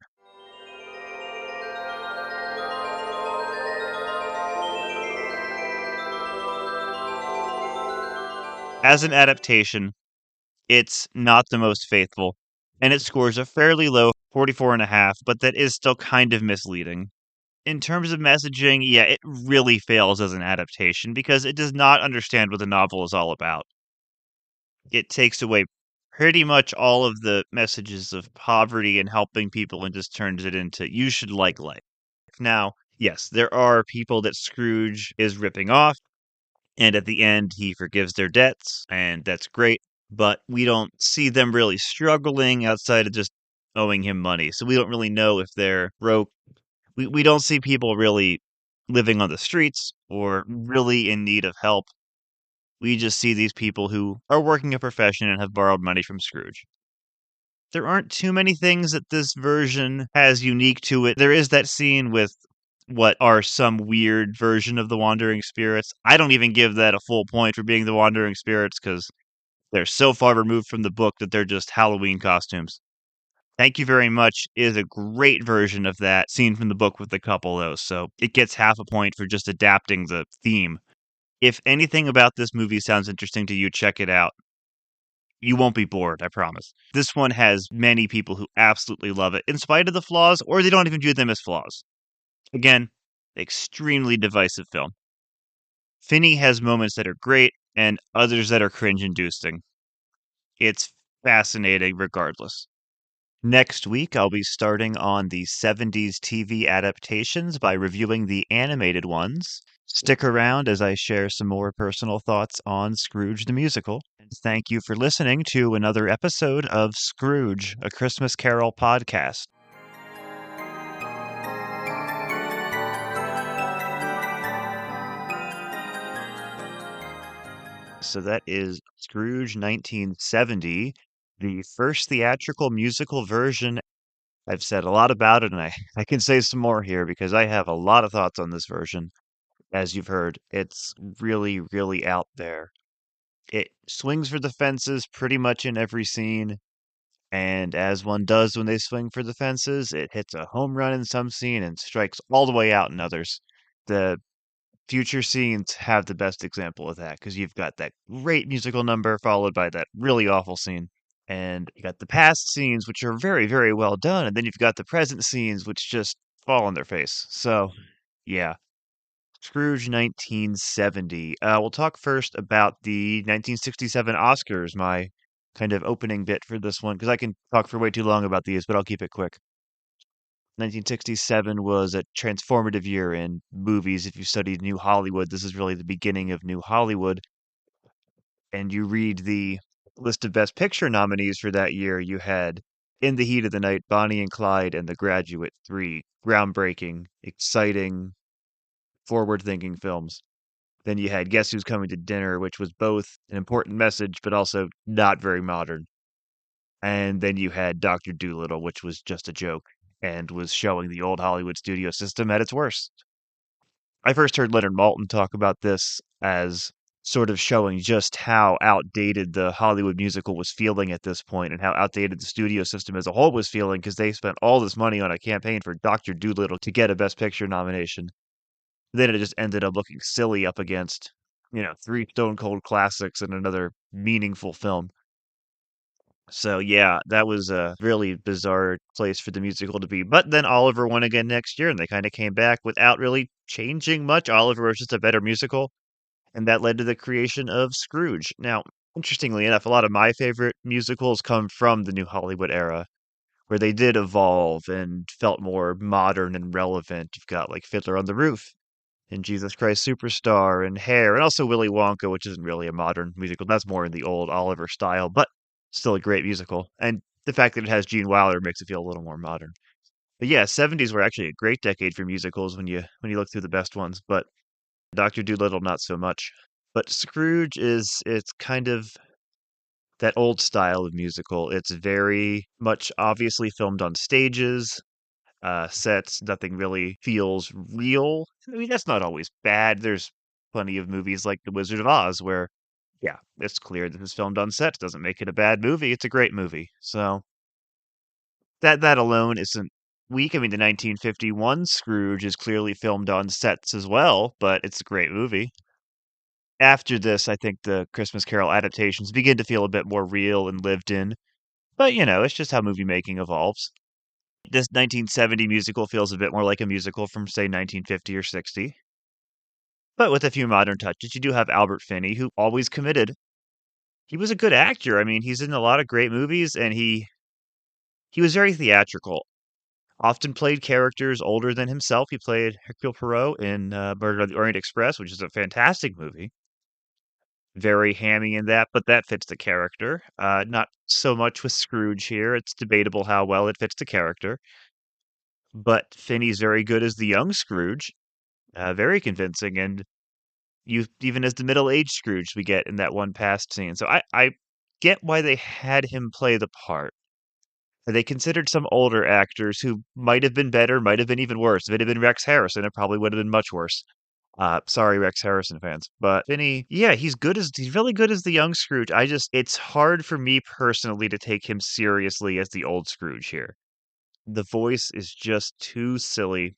S1: As an adaptation, it's not the most faithful, and it scores a fairly low 44.5, but that is still kind of misleading. In terms of messaging, yeah, it really fails as an adaptation because it does not understand what the novel is all about. It takes away pretty much all of the messages of poverty and helping people and just turns it into you should like life. Now, yes, there are people that Scrooge is ripping off, and at the end he forgives their debts, and that's great, but we don't see them really struggling outside of just owing him money. So we don't really know if they're broke. We don't see people really living on the streets or really in need of help. We just see these people who are working a profession and have borrowed money from Scrooge. There aren't too many things that this version has unique to it. There is that scene with what are some weird version of the Wandering Spirits. I don't even give that a full point for being the Wandering Spirits because they're so far removed from the book that they're just Halloween costumes. Thank You Very Much is a great version of that scene from the book with a couple of those, so it gets half a point for just adapting the theme. If anything about this movie sounds interesting to you, check it out. You won't be bored, I promise. This one has many people who absolutely love it, in spite of the flaws, or they don't even view them as flaws. Again, extremely divisive film. Finney has moments that are great and others that are cringe inducing. It's fascinating regardless. Next week, I'll be starting on the 70s TV adaptations by reviewing the animated ones. Stick around as I share some more personal thoughts on Scrooge the Musical. And thank you for listening to another episode of Scrooge, a Christmas Carol podcast. So that is Scrooge 1970, the first theatrical musical version. I've said a lot about it, and I can say some more here because I have a lot of thoughts on this version. As you've heard, it's really, really out there. It swings for the fences pretty much in every scene, and as one does when they swing for the fences, it hits a home run in some scene and strikes all the way out in others. The future scenes have the best example of that because you've got that great musical number followed by that really awful scene. And you got the past scenes, which are very, very well done, and then you've got the present scenes, which just fall on their face. So, yeah. Scrooge 1970. We'll talk first about the 1967 Oscars, my kind of opening bit for this one, because I can talk for way too long about these, but I'll keep it quick. 1967 was a transformative year in movies. If you studied New Hollywood, this is really the beginning of New Hollywood. And you read the list of Best Picture nominees for that year, you had In the Heat of the Night, Bonnie and Clyde, and The Graduate, three groundbreaking, exciting, forward-thinking films. Then you had Guess Who's Coming to Dinner, which was both an important message, but also not very modern. And then you had Dr. Dolittle, which was just a joke and was showing the old Hollywood studio system at its worst. I first heard Leonard Maltin talk about this as sort of showing just how outdated the Hollywood musical was feeling at this point and how outdated the studio system as a whole was feeling because they spent all this money on a campaign for Dr. Dolittle to get a Best Picture nomination. Then it just ended up looking silly up against, three Stone Cold classics and another meaningful film. So yeah, that was a really bizarre place for the musical to be. But then Oliver won again next year, and they kind of came back without really changing much. Oliver was just a better musical, and that led to the creation of Scrooge. Now, interestingly enough, a lot of my favorite musicals come from the New Hollywood era, where they did evolve and felt more modern and relevant. You've got like Fiddler on the Roof and Jesus Christ Superstar and Hair, and also Willy Wonka, which isn't really a modern musical. That's more in the old Oliver style, but still a great musical. And the fact that it has Gene Wilder makes it feel a little more modern. But yeah, 70s were actually a great decade for musicals when you look through the best ones, but Dr. Dolittle not so much. But Scrooge it's kind of that old style of musical. It's very much obviously filmed on stages, sets. Nothing really feels real. I mean, that's not always bad. There's plenty of movies like The Wizard of Oz where, yeah, it's clear that it's filmed on sets. Doesn't make it a bad movie. It's a great movie. So that alone isn't weak. I mean, the 1951 Scrooge is clearly filmed on sets as well, but it's a great movie. After this, I think the Christmas Carol adaptations begin to feel a bit more real and lived in. But, it's just how movie making evolves. This 1970 musical feels a bit more like a musical from, say, 1950 or 60. But with a few modern touches, you do have Albert Finney, who always committed. He was a good actor. I mean, he's in a lot of great movies, and he was very theatrical. Often played characters older than himself. He played Hercule Poirot in Murder on the Orient Express, which is a fantastic movie. very hammy in that, but that fits the character. Not so much with Scrooge here. It's debatable how well it fits the character. But Finney's very good as the young Scrooge, very convincing, and you even as the middle-aged Scrooge we get in that one past scene. So I get why they had him play the part. They considered some older actors who might have been better, might have been even worse. If it had been Rex Harrison, it probably would have been much worse. Sorry, Rex Harrison fans, but Finney, yeah, he's really good as the young Scrooge. It's hard for me personally to take him seriously as the old Scrooge here. The voice is just too silly.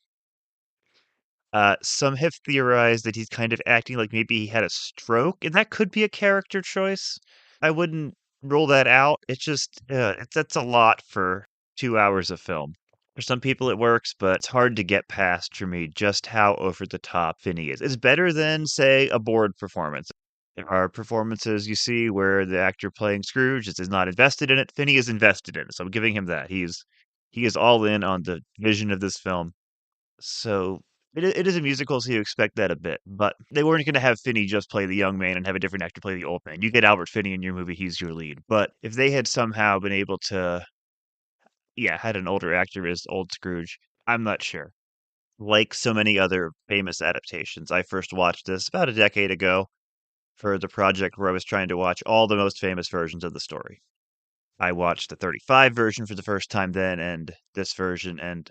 S1: Some have theorized that he's kind of acting like maybe he had a stroke, and that could be a character choice. I wouldn't rule that out. That's a lot for 2 hours of film. For some people it works, but it's hard to get past for me just how over the top Finney is. It's better than, say, a bored performance. There are performances you see where the actor playing Scrooge is not invested in it. Finney is invested in it, so I'm giving him that. He is all in on the vision of this film. So it is a musical, so you expect that a bit. But they weren't going to have Finney just play the young man and have a different actor play the old man. You get Albert Finney in your movie, he's your lead. But if they had somehow been able to, yeah, had an older actor as old Scrooge, I'm not sure. Like so many other famous adaptations, I first watched this about a decade ago for the project where I was trying to watch all the most famous versions of the story. I watched the 35 version for the first time then, and this version, and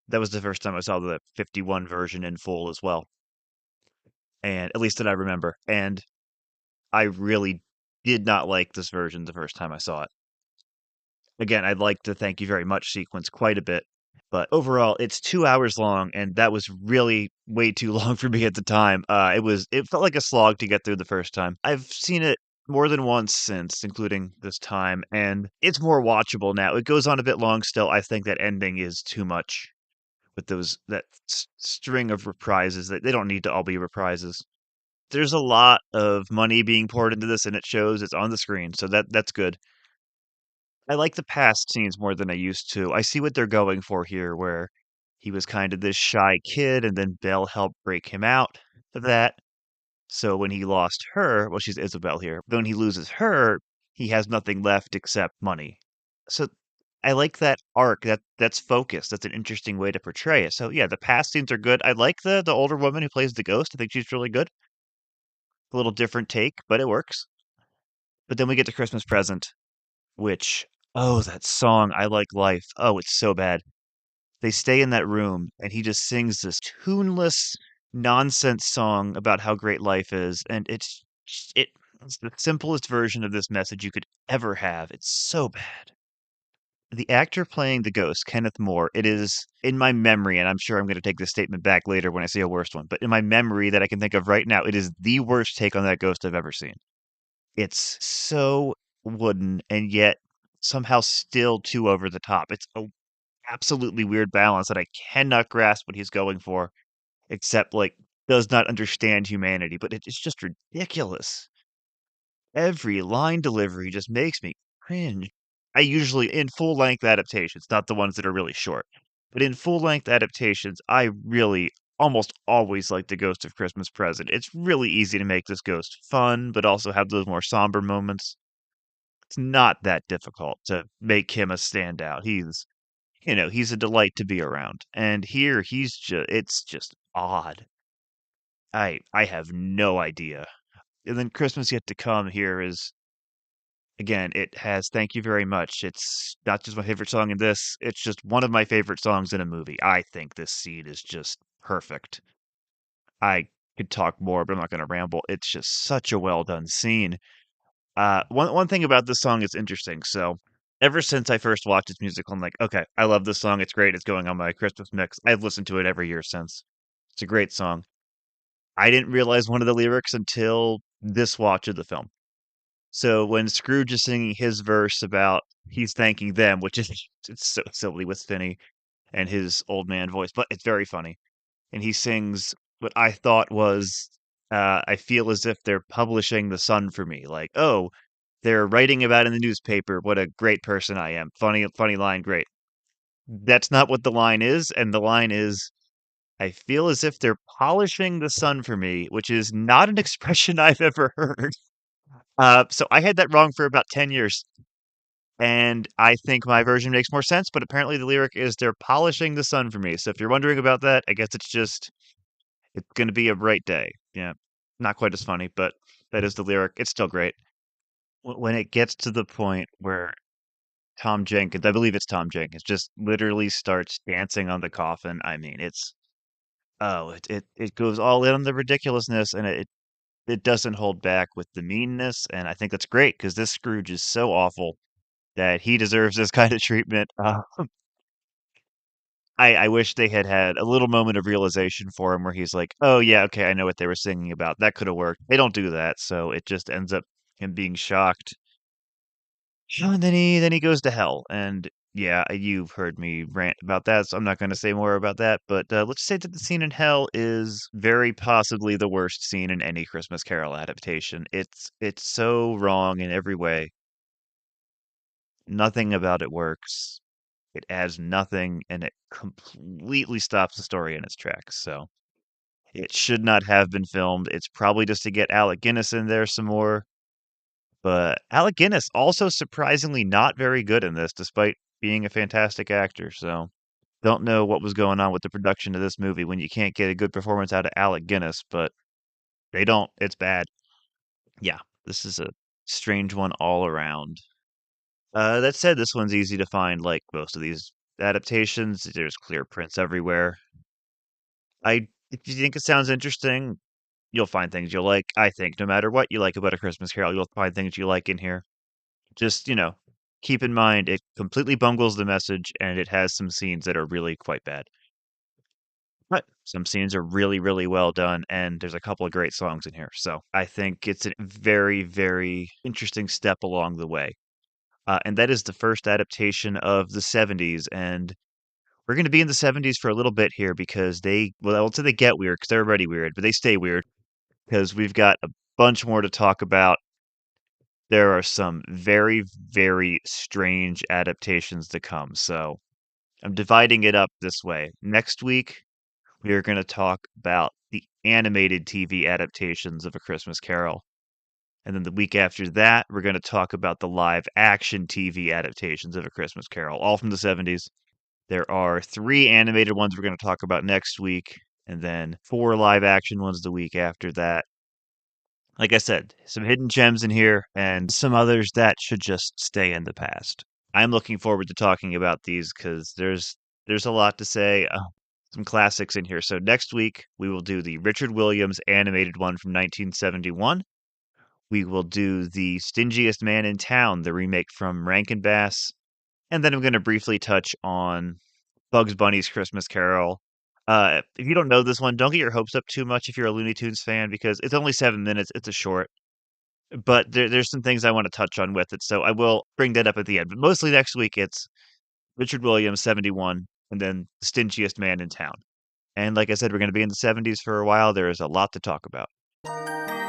S1: that was the first time I saw the 51 version in full as well. And at least that I remember. And I really did not like this version the first time I saw it. Again, I'd like to thank you very much sequence quite a bit. But overall, it's 2 hours long, and that was really way too long for me at the time. It felt like a slog to get through the first time. I've seen it more than once since, including this time, and it's more watchable now. It goes on a bit long still. I think that ending is too much with that string of reprises that they don't need to all be reprises. There's a lot of money being poured into this, and it shows. It's on the screen, so that's good. I like the past scenes more than I used to. I see what they're going for here, where he was kind of this shy kid, and then Belle helped break him out of that. So when he lost her, well, she's Isabel here. When he loses her, he has nothing left except money. So I like that arc. That's focused. That's an interesting way to portray it. So yeah, the past scenes are good. I like the older woman who plays the ghost. I think she's really good. A little different take, but it works. But then we get to Christmas Present, which, oh, that song, I Like Life. Oh, it's so bad. They stay in that room, and he just sings this tuneless nonsense song about how great life is, and it's the simplest version of this message you could ever have. It's so bad. The actor playing the ghost, Kenneth More, it is in my memory, and I'm sure I'm going to take this statement back later when I say a worst one, but in my memory that I can think of right now, it is the worst take on that ghost I've ever seen. It's so wooden and yet somehow still too over the top. It's a absolutely weird balance that I cannot grasp what he's going for, except like does not understand humanity, but it's just ridiculous. Every line delivery just makes me cringe. I usually, in full length adaptations, not the ones that are really short, but in full length adaptations, I really almost always like the Ghost of Christmas Present. It's really easy to make this ghost fun, but also have those more somber moments. It's not that difficult to make him a standout. He's a delight to be around. And here it's just odd. I have no idea. And then Christmas Yet to Come here is again, it has Thank You Very Much. It's not just my favorite song in this, it's just one of my favorite songs in a movie. I think this scene is just perfect. I could talk more, but I'm not going to ramble. It's just such a well done scene. One thing about this song is interesting. So, ever since I first watched this musical, I'm like, okay, I love this song. It's great. It's going on my Christmas mix. I've listened to it every year since. It's a great song. I didn't realize one of the lyrics until this watch of the film. So when Scrooge is singing his verse about he's thanking them, which is it's so silly with Finney and his old man voice, but it's very funny. And he sings what I thought was, I feel as if they're publishing the sun for me. Like, oh, they're writing about in the newspaper what a great person I am. Funny line, great. That's not what the line is, and the line is I feel as if they're polishing the sun for me, which is not an expression I've ever heard. So I had that wrong for about 10 years. And I think my version makes more sense, but apparently the lyric is they're polishing the sun for me. So if you're wondering about that, I guess it's going to be a bright day. Yeah. Not quite as funny, but that is the lyric. It's still great. When it gets to the point where Tom Jenkins, I believe it's Tom Jenkins, just literally starts dancing on the coffin. I mean, it goes all in on the ridiculousness, and it doesn't hold back with the meanness. And I think that's great because this Scrooge is so awful that he deserves this kind of treatment. I wish they had had a little moment of realization for him where he's like, "Oh yeah, okay, I know what they were singing about. That could have worked." They don't do that, so it just ends up him being shocked. And then he goes to hell. And yeah, you've heard me rant about that, so I'm not going to say more about that. But let's say that the scene in hell is very possibly the worst scene in any Christmas Carol adaptation. It's so wrong in every way. Nothing about it works. It adds nothing, and it completely stops the story in its tracks. So it should not have been filmed. It's probably just to get Alec Guinness in there some more. But Alec Guinness also surprisingly not very good in this, despite being a fantastic actor. So don't know what was going on with the production of this movie when you can't get a good performance out of Alec Guinness, but they don't. It's bad. Yeah, this is a strange one all around. That said, this one's easy to find, like most of these adaptations. There's clear prints everywhere. If you think it sounds interesting, you'll find things you'll like. I think no matter what you like about A Christmas Carol, you'll find things you like in here. Just, keep in mind it completely bungles the message and it has some scenes that are really quite bad. But some scenes are really, really well done, and there's a couple of great songs in here. So I think it's a very, very interesting step along the way. And that is the first adaptation of the 70s. And we're going to be in the 70s for a little bit here because well, I won't say they get weird because they're already weird, but they stay weird because we've got a bunch more to talk about. There are some very, very strange adaptations to come. So I'm dividing it up this way. Next week, we are going to talk about the animated TV adaptations of A Christmas Carol. And then the week after that, we're going to talk about the live action TV adaptations of A Christmas Carol, all from the 70s. There are 3 animated ones we're going to talk about next week, and then 4 live action ones the week after that. Like I said, some hidden gems in here and some others that should just stay in the past. I'm looking forward to talking about these because there's a lot to say. Some classics in here. So next week we will do the Richard Williams animated one from 1971. We will do the Stingiest Man in Town, the remake from Rankin Bass, and then I'm going to briefly touch on Bugs Bunny's Christmas Carol. If you don't know this one, don't get your hopes up too much if you're a Looney Tunes fan because it's only 7 minutes. It's a short, but there's some things I want to touch on with it, so I will bring that up at the end. But mostly next week, it's Richard Williams, 71, and then Stingiest Man in Town. And like I said, we're going to be in the 70s for a while. There is a lot to talk about.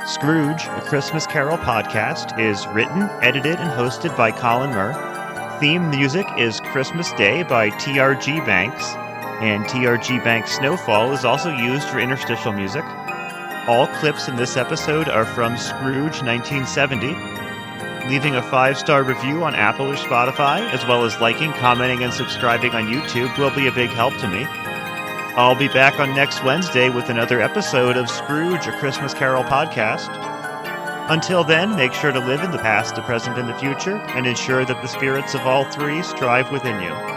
S1: Scrooge, a Christmas Carol podcast, is written, edited, and hosted by Colin Murr. Theme music is Christmas Day by TRG Banks, and TRG Banks' Snowfall is also used for interstitial music. All clips in this episode are from Scrooge 1970. Leaving a 5-star review on Apple or Spotify, as well as liking, commenting, and subscribing on YouTube will be a big help to me. I'll be back on next Wednesday with another episode of Scrooge, a Christmas Carol podcast. Until then, make sure to live in the past, the present, and the future, and ensure that the spirits of all 3 strive within you.